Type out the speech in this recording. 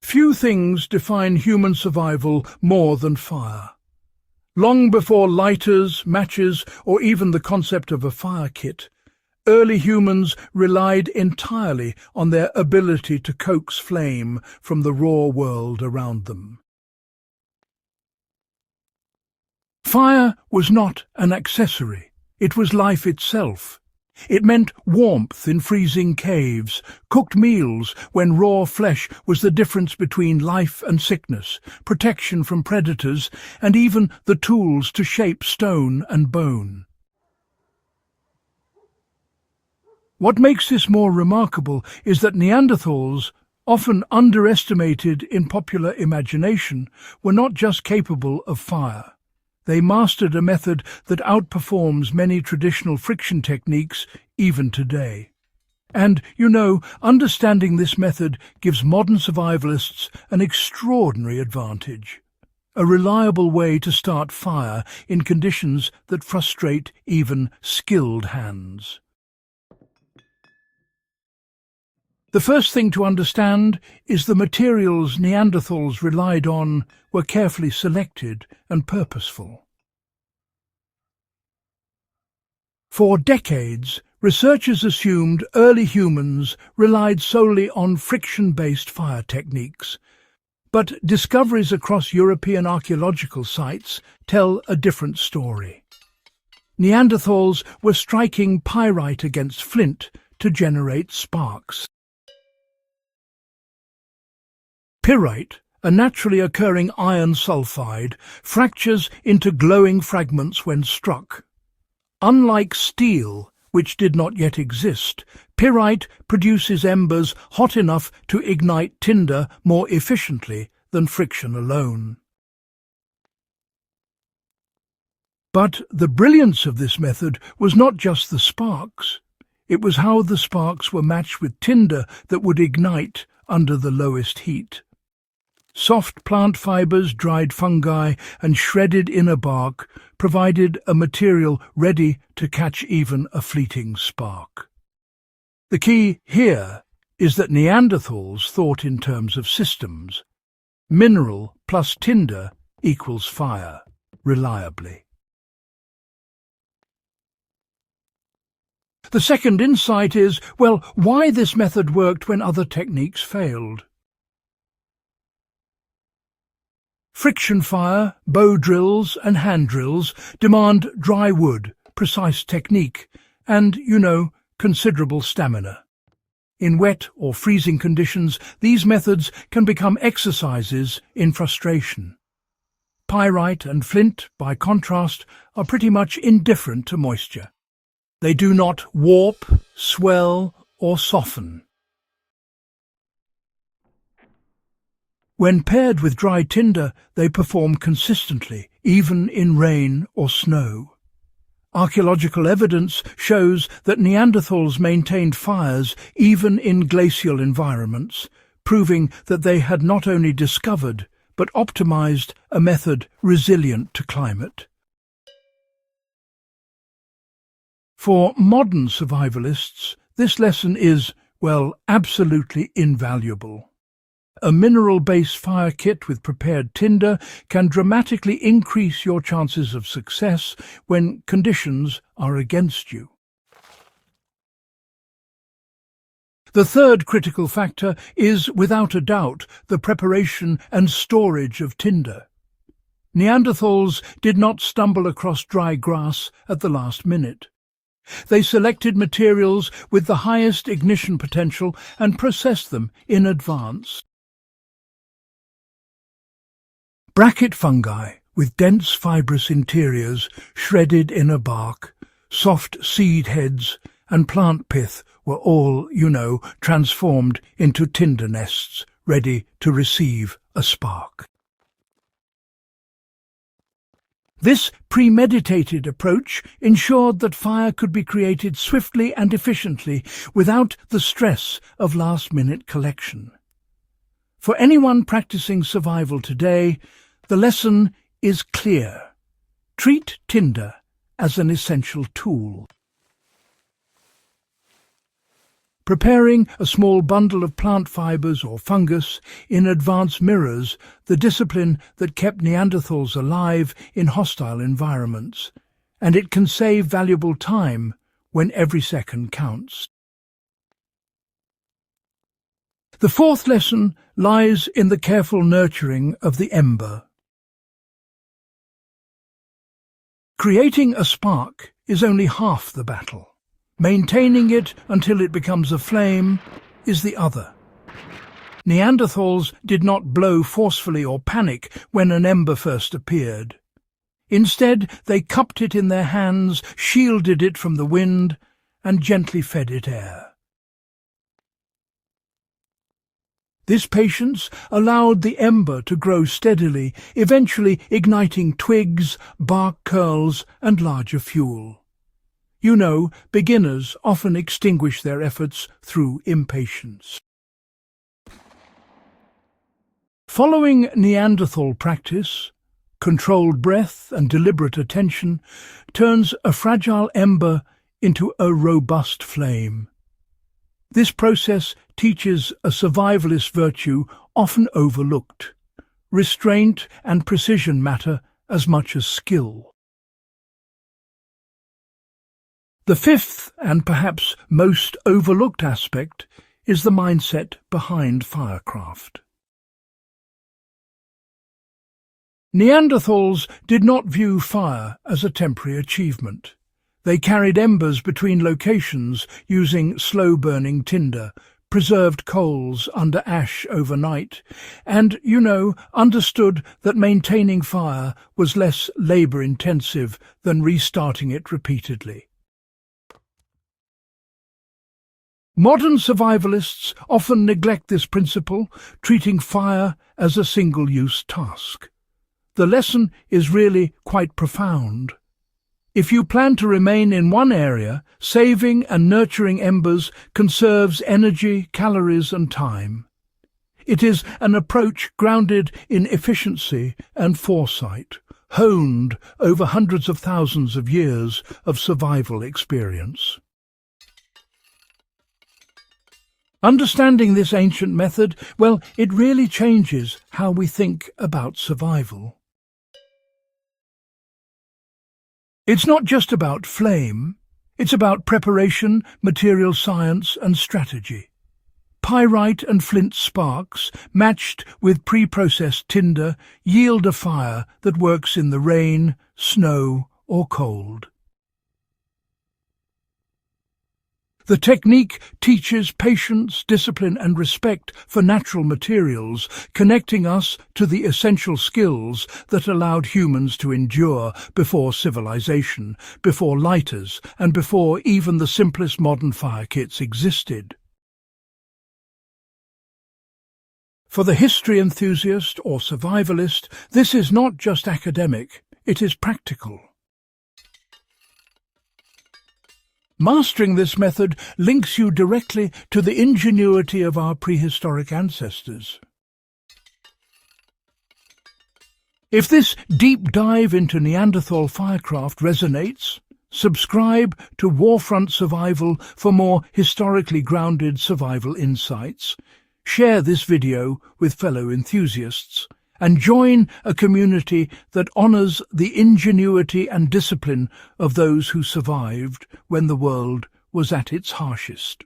Few things define human survival more than fire. Long before lighters, matches, or even the concept of a fire kit, early humans relied entirely on their ability to coax flame from the raw world around them. Fire was not an accessory, it was life itself. It meant warmth in freezing caves, cooked meals when raw flesh was the difference between life and sickness, protection from predators, and even the tools to shape stone and bone. What makes this more remarkable is that Neanderthals, often underestimated in popular imagination, were not just capable of fire. They mastered a method that outperforms many traditional friction techniques even today. And, understanding this method gives modern survivalists an extraordinary advantage. A reliable way to start fire in conditions that frustrate even skilled hands. The first thing to understand is the materials Neanderthals relied on were carefully selected and purposeful. For decades, researchers assumed early humans relied solely on friction-based fire techniques, but discoveries across European archaeological sites tell a different story. Neanderthals were striking pyrite against flint to generate sparks. Pyrite, a naturally occurring iron sulfide, fractures into glowing fragments when struck. Unlike steel, which did not yet exist, pyrite produces embers hot enough to ignite tinder more efficiently than friction alone. But the brilliance of this method was not just the sparks. It was how the sparks were matched with tinder that would ignite under the lowest heat. Soft plant fibers, dried fungi, and shredded inner bark provided a material ready to catch even a fleeting spark. The key here is that Neanderthals thought in terms of systems. Mineral plus tinder equals fire, reliably. The second insight is, why this method worked when other techniques failed. Friction fire, bow drills and hand drills demand dry wood, precise technique, and, considerable stamina. In wet or freezing conditions, these methods can become exercises in frustration. Pyrite and flint, by contrast, are pretty much indifferent to moisture. They do not warp, swell, or soften. When paired with dry tinder, they perform consistently, even in rain or snow. Archaeological evidence shows that Neanderthals maintained fires even in glacial environments, proving that they had not only discovered but optimized a method resilient to climate. For modern survivalists, this lesson is, absolutely invaluable. A mineral-based fire kit with prepared tinder can dramatically increase your chances of success when conditions are against you. The third critical factor is, without a doubt, the preparation and storage of tinder. Neanderthals did not stumble across dry grass at the last minute. They selected materials with the highest ignition potential and processed them in advance. Bracket fungi, with dense fibrous interiors, shredded inner bark, soft seed heads, and plant pith were all, transformed into tinder nests, ready to receive a spark. This premeditated approach ensured that fire could be created swiftly and efficiently without the stress of last-minute collection. For anyone practicing survival today, the lesson is clear. Treat tinder as an essential tool. Preparing a small bundle of plant fibers or fungus in advanced mirrors, the discipline that kept Neanderthals alive in hostile environments, and it can save valuable time when every second counts. The fourth lesson lies in the careful nurturing of the ember. Creating a spark is only half the battle. Maintaining it until it becomes a flame is the other. Neanderthals did not blow forcefully or panic when an ember first appeared. Instead, they cupped it in their hands, shielded it from the wind, and gently fed it air. This patience allowed the ember to grow steadily, eventually igniting twigs, bark curls, and larger fuel. You know, beginners often extinguish their efforts through impatience. Following Neanderthal practice, controlled breath and deliberate attention turns a fragile ember into a robust flame. This process teaches a survivalist virtue often overlooked. Restraint and precision matter as much as skill. The fifth and perhaps most overlooked aspect is the mindset behind firecraft. Neanderthals did not view fire as a temporary achievement. They carried embers between locations using slow-burning tinder, preserved coals under ash overnight, and, understood that maintaining fire was less labour-intensive than restarting it repeatedly. Modern survivalists often neglect this principle, treating fire as a single-use task. The lesson is really quite profound. If you plan to remain in one area, saving and nurturing embers conserves energy, calories, and time. It is an approach grounded in efficiency and foresight, honed over hundreds of thousands of years of survival experience. Understanding this ancient method, it really changes how we think about survival. It's not just about flame, it's about preparation, material science, and strategy. Pyrite and flint sparks, matched with pre-processed tinder, yield a fire that works in the rain, snow, or cold. The technique teaches patience, discipline, and respect for natural materials, connecting us to the essential skills that allowed humans to endure before civilization, before lighters, and before even the simplest modern fire kits existed. For the history enthusiast or survivalist, this is not just academic, it is practical. Mastering this method links you directly to the ingenuity of our prehistoric ancestors. If this deep dive into Neanderthal firecraft resonates, subscribe to Warfront Survival for more historically grounded survival insights. Share this video with fellow enthusiasts, and join a community that honours the ingenuity and discipline of those who survived when the world was at its harshest.